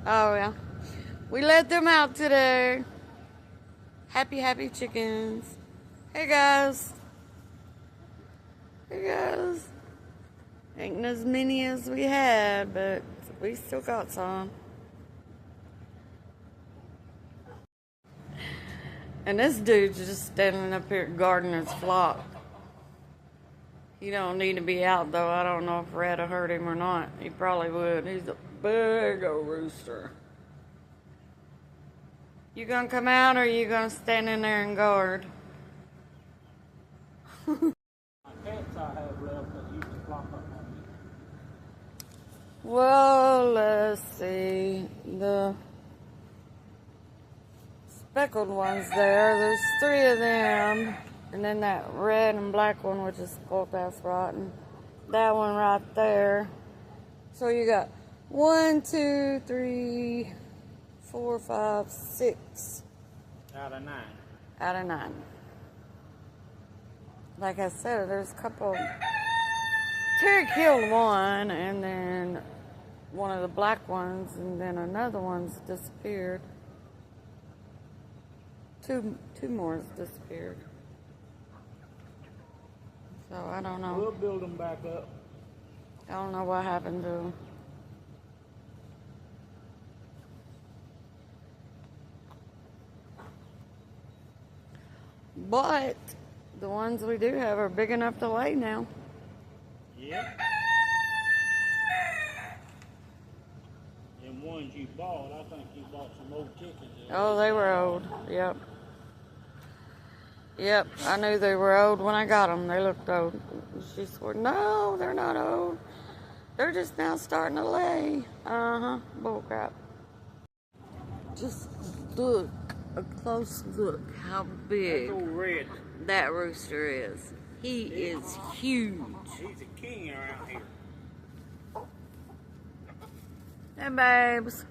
Oh, yeah. We let them out today. Happy, happy chickens. Hey, guys. Hey, guys. Ain't as many as we had, but we still got some. And this dude's just standing up here guarding his flock. He don't need to be out, though. I don't know if Red will hurt him or not. He probably would. He's a big old rooster. You gonna come out, or you gonna stand in there and guard? My cats I have left that used to flop up on me. Well, let's see. The speckled ones there's 3 of them. And then that red and black one, which is poleass rotten. That one right there. So you got 1, 2, 3, 4, 5, 6. Out of 9. Out of 9. Like I said, there's a couple. Terry killed one, and then one of the black ones, and then another one's disappeared. Two more has disappeared. So I don't know. We'll build them back up. I don't know what happened to them. But the ones we do have are big enough to lay now. Yeah. And ones you bought, I think you bought some old chickens. Oh, they were old. Yep. Yep, I knew they were old when I got them. They looked old. She swore, no, they're not old. They're just now starting to lay. Bull crap. Just look, a close look how big That's old Red. that rooster is. He is huge. He's a king around here. Hey, babes.